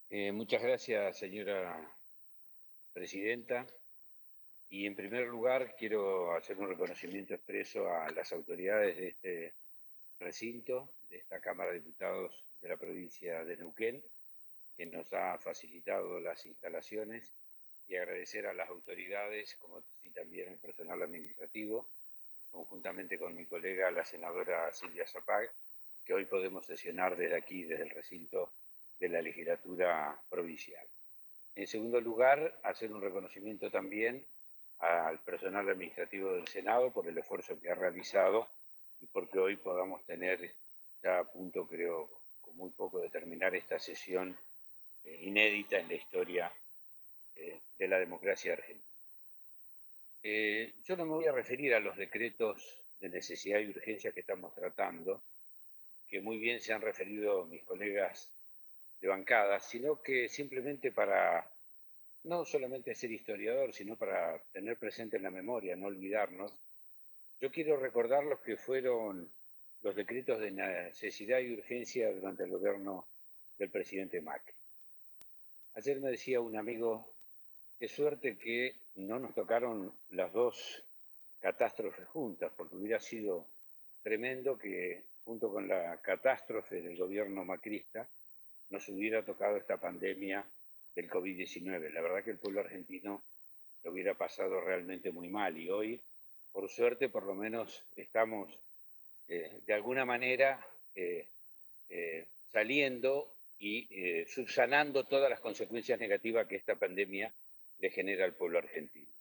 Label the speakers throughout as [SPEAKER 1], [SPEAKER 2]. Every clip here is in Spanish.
[SPEAKER 1] Muchas gracias, señora presidenta. Y en primer lugar, quiero hacer un reconocimiento expreso a las autoridades de este recinto, de esta Cámara de Diputados de la provincia de Neuquén, que nos ha facilitado las instalaciones, y agradecer a las autoridades, como sí también al personal administrativo, conjuntamente con mi colega, la senadora Silvia Zapag, que hoy podemos sesionar desde aquí, desde el recinto de la legislatura provincial. En segundo lugar, hacer un reconocimiento también al personal administrativo del Senado por el esfuerzo que ha realizado y porque hoy podamos tener ya a punto, creo, con muy poco de terminar esta sesión inédita en la historia de la democracia argentina. Yo no me voy a referir a los decretos de necesidad y urgencia que estamos tratando, que muy bien se han referido mis colegas de bancada, sino que simplemente para no solamente ser historiador, sino para tener presente en la memoria, no olvidarnos, yo quiero recordar los que fueron los decretos de necesidad y urgencia durante el gobierno del presidente Macri. Ayer me decía un amigo, qué suerte que no nos tocaron las dos catástrofes juntas, porque hubiera sido tremendo que junto con la catástrofe del gobierno macrista nos hubiera tocado esta pandemia del COVID-19. La verdad que el pueblo argentino lo hubiera pasado realmente muy mal y hoy, por suerte, por lo menos estamos de alguna manera saliendo y subsanando todas las consecuencias negativas que esta pandemia le genera al pueblo argentino.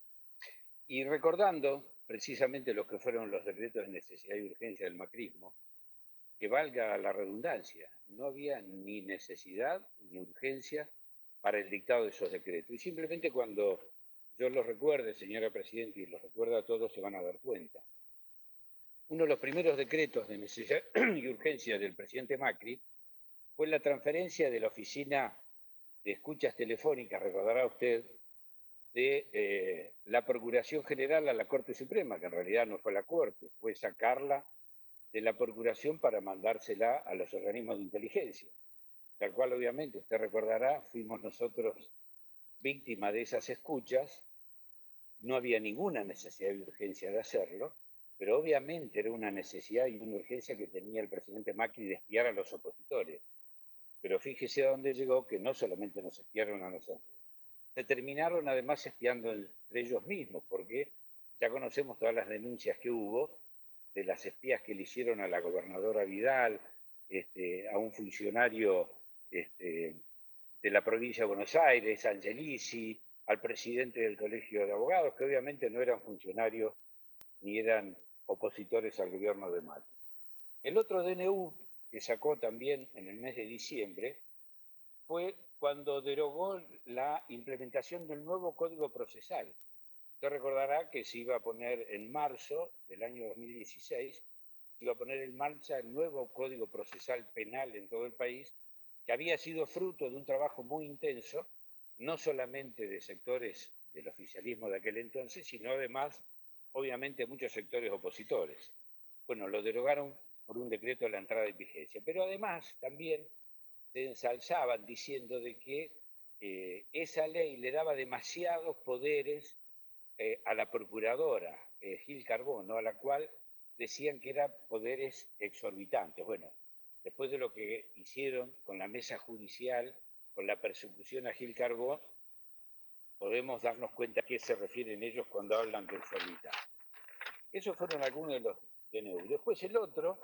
[SPEAKER 1] Y recordando precisamente lo que fueron los decretos de necesidad y urgencia del macrismo, que valga la redundancia, no había ni necesidad ni urgencia para el dictado de esos decretos. Y simplemente cuando yo los recuerde, señora Presidenta, y los recuerda a todos, se van a dar cuenta. Uno de los primeros decretos de necesidad y urgencia del presidente Macri fue la transferencia de la Oficina de Escuchas Telefónicas, recordará usted, de la Procuración General a la Corte Suprema, que en realidad no fue la Corte, fue sacarla de la Procuración para mandársela a los organismos de inteligencia, tal cual obviamente usted recordará, fuimos nosotros víctimas de esas escuchas, no había ninguna necesidad y urgencia de hacerlo, pero obviamente era una necesidad y una urgencia que tenía el presidente Macri de espiar a los opositores. Pero fíjese a dónde llegó, que no solamente nos espiaron a nosotros, se terminaron además espiando entre ellos mismos, porque ya conocemos todas las denuncias que hubo de las espías que le hicieron a la gobernadora Vidal, a un funcionario de la provincia de Buenos Aires, Angelici, al presidente del Colegio de Abogados, que obviamente no eran funcionarios ni eran opositores al gobierno de Macri. El otro DNU que sacó también en el mes de diciembre fue cuando derogó la implementación del nuevo Código Procesal. Usted recordará que se iba a poner en marzo del año 2016, se iba a poner en marcha el nuevo Código Procesal Penal en todo el país, que había sido fruto de un trabajo muy intenso, no solamente de sectores del oficialismo de aquel entonces, sino además, obviamente, muchos sectores opositores. Bueno, lo derogaron por un decreto de la entrada en vigencia, pero además también se ensalzaban diciendo de que esa ley le daba demasiados poderes a la procuradora Gil Carbón, ¿no? A la cual decían que eran poderes exorbitantes. Bueno, después de lo que hicieron con la mesa judicial, con la persecución a Gil Carbón, podemos darnos cuenta a qué se refieren ellos cuando hablan de exorbitante. Esos fueron algunos de los DNU. Después el otro,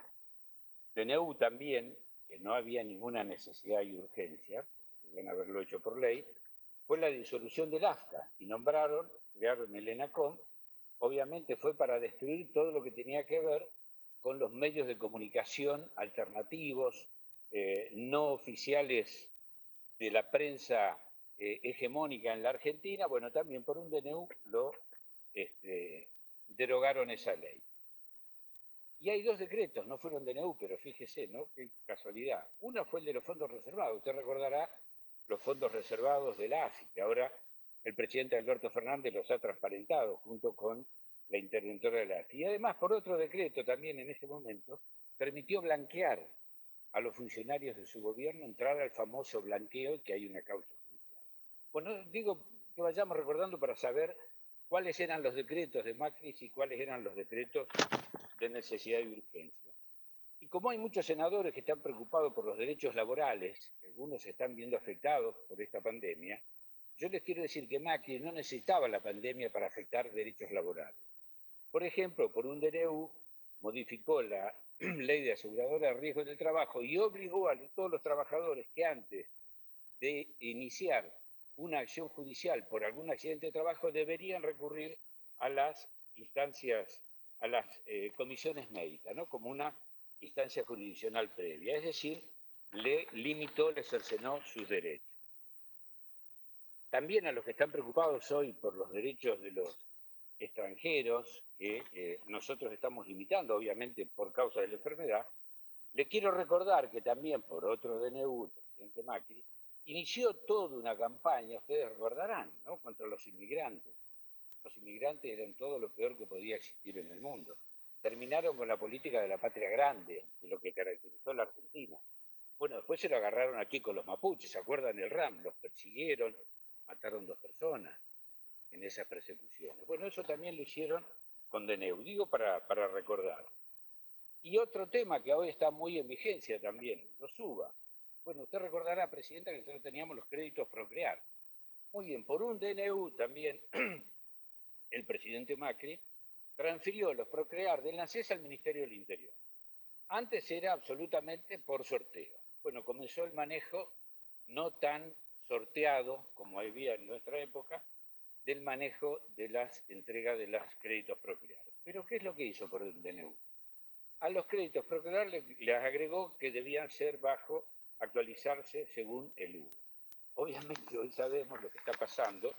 [SPEAKER 1] DNU también, que no había ninguna necesidad y urgencia, podrían haberlo hecho por ley, fue la disolución del AFCA y crearon el ENACOM, obviamente fue para destruir todo lo que tenía que ver con los medios de comunicación alternativos, no oficiales de la prensa hegemónica en la Argentina. Bueno, también por un DNU derogaron esa ley. Y hay dos decretos, no fueron DNU, pero fíjese, ¿no? Qué casualidad. Uno fue el de los fondos reservados. Usted recordará los fondos reservados de la AFI, que ahora el presidente Alberto Fernández los ha transparentado junto con la interventora de la AFI. Y además, por otro decreto también en ese momento, permitió blanquear a los funcionarios de su gobierno entrar al famoso blanqueo, que hay una causa judicial. Bueno, digo que vayamos recordando para saber cuáles eran los decretos de Macri y cuáles eran los decretos de necesidad y urgencia. Y como hay muchos senadores que están preocupados por los derechos laborales, que algunos se están viendo afectados por esta pandemia, yo les quiero decir que Macri no necesitaba la pandemia para afectar derechos laborales. Por ejemplo, por un DNU modificó la ley de aseguradora de riesgos del trabajo y obligó a todos los trabajadores que antes de iniciar una acción judicial por algún accidente de trabajo deberían recurrir a las instancias, a las comisiones médicas, ¿no? Como una instancia jurisdiccional previa. Es decir, le limitó, le cercenó sus derechos. También a los que están preocupados hoy por los derechos de los extranjeros, que nosotros estamos limitando, obviamente, por causa de la enfermedad, le quiero recordar que también por otro DNU, el presidente Macri, inició toda una campaña, ustedes recordarán, ¿no?, contra los inmigrantes. Los inmigrantes eran todo lo peor que podía existir en el mundo. Terminaron con la política de la patria grande, de lo que caracterizó a la Argentina. Bueno, después se lo agarraron aquí con los mapuches, ¿se acuerdan del RAM? Los persiguieron, mataron 2 personas en esas persecuciones. Bueno, eso también lo hicieron con DNU, digo para recordar. Y otro tema que hoy está muy en vigencia también, los SUBA. Bueno, usted recordará, Presidenta, que nosotros teníamos los créditos Procrear. Muy bien, por un DNU también, el presidente Macri transfirió los Procrear del ANSES al Ministerio del Interior. Antes era absolutamente por sorteo. Bueno, comenzó el manejo no tan sorteado como había en nuestra época, del manejo de las entregas de los créditos Procrear. Pero ¿qué es lo que hizo por el DNU? A los créditos Procrear les agregó que debían ser actualizarse según el UVA. Obviamente hoy sabemos lo que está pasando,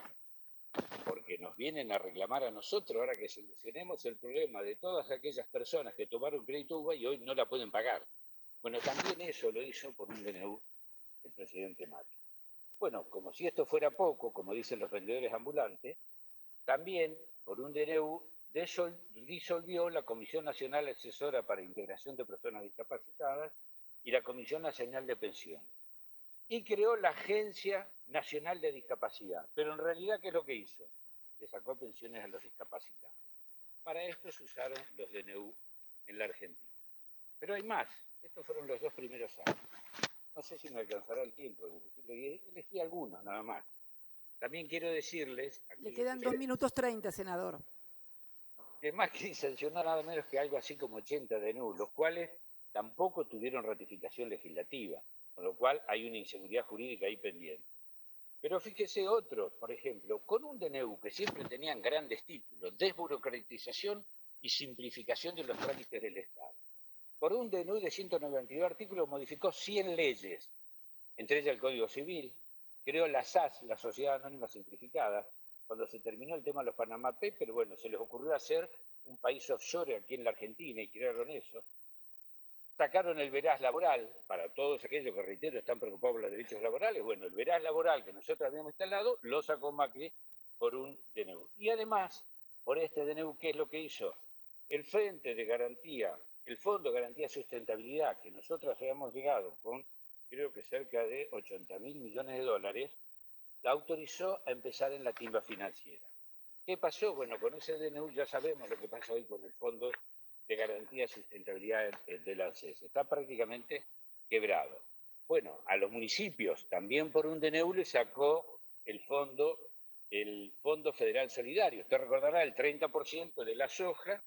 [SPEAKER 1] porque nos vienen a reclamar a nosotros ahora que solucionemos el problema de todas aquellas personas que tomaron crédito UVA y hoy no la pueden pagar. Bueno, también eso lo hizo por un DNU el presidente Macri. Bueno, como si esto fuera poco, como dicen los vendedores ambulantes, también por un DNU disolvió la Comisión Nacional Asesora para Integración de Personas Discapacitadas y la Comisión Nacional de Pensiones. Y creó la Agencia Nacional de Discapacidad. Pero en realidad, ¿qué es lo que hizo? Le sacó pensiones a los discapacitados. Para esto se usaron los DNU en la Argentina. Pero hay más. Estos fueron los 2 primeros años. No sé si me alcanzará el tiempo. Elegí algunos nada más. También quiero decirles...
[SPEAKER 2] Le quedan 2 minutos 30, senador.
[SPEAKER 1] Que Macri sancionó nada menos que algo así como 80 DNU, los cuales tampoco tuvieron ratificación legislativa, con lo cual hay una inseguridad jurídica ahí pendiente. Pero fíjese otros, por ejemplo, con un DNU que siempre tenían grandes títulos, desburocratización y simplificación de los trámites del Estado. Por un DNU de 192 artículos modificó 100 leyes, entre ellas el Código Civil, creó la SAS, la Sociedad Anónima Simplificada, cuando se terminó el tema de los Panama Papers, bueno, se les ocurrió hacer un país offshore aquí en la Argentina y crearon eso. Sacaron el veraz laboral, para todos aquellos que, reitero, están preocupados por los derechos laborales. Bueno, el veraz laboral que nosotros habíamos instalado lo sacó Macri por un DNU. Y además, por este DNU, ¿qué es lo que hizo? El Frente de Garantía, el Fondo de Garantía de Sustentabilidad, que nosotros habíamos llegado con, creo que cerca de 80.000 millones de dólares, la autorizó a empezar en la timba financiera. ¿Qué pasó? Bueno, con ese DNU ya sabemos lo que pasa hoy con el Fondo de Garantía y Sustentabilidad del ANSES. Está prácticamente quebrado. Bueno, a los municipios también por un DNU le sacó el Fondo Federal Solidario. Usted recordará el 30% de la soja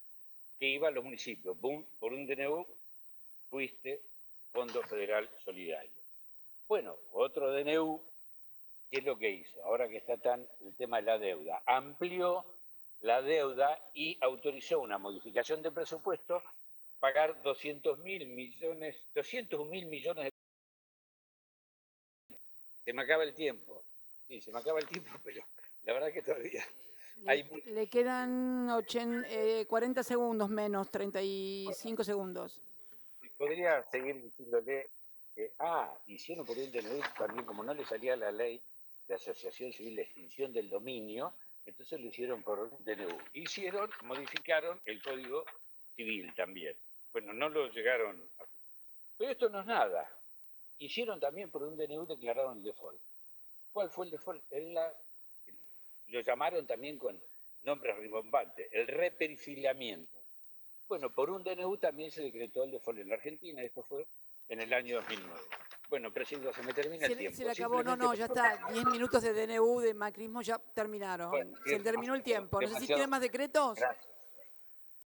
[SPEAKER 1] que iba a los municipios. ¡Bum! Por un DNU fuiste Fondo Federal Solidario. Bueno, otro DNU, ¿qué es lo que hizo? Ahora que está tan el tema de la deuda, amplió la deuda y autorizó una modificación de presupuesto, pagar 201 mil millones de... Se me acaba el tiempo. Sí, se me acaba el tiempo, pero la verdad que todavía hay...
[SPEAKER 2] Le quedan 40 segundos menos, 35 segundos.
[SPEAKER 1] Podría seguir diciéndole que, hicieron por un DNU también, como no le salía la ley de asociación civil de extinción del dominio, entonces lo hicieron por un DNU. Modificaron el Código Civil también. Bueno, no lo llegaron a... Pero esto no es nada. Hicieron también por un DNU, declararon el default. ¿Cuál fue el default? Lo llamaron también con nombres rimbombantes, el reperfilamiento. Bueno, por un DNU también se decretó el default en la Argentina, esto fue en el año 2009. Bueno, presidente, se me termina el tiempo.
[SPEAKER 2] Se le acabó, no, ya está. 10 minutos de DNU de macrismo ya terminaron.
[SPEAKER 1] Bueno,
[SPEAKER 2] se le terminó el tiempo. No sé si
[SPEAKER 1] demasiado.
[SPEAKER 2] tiene más decretos.
[SPEAKER 1] Gracias.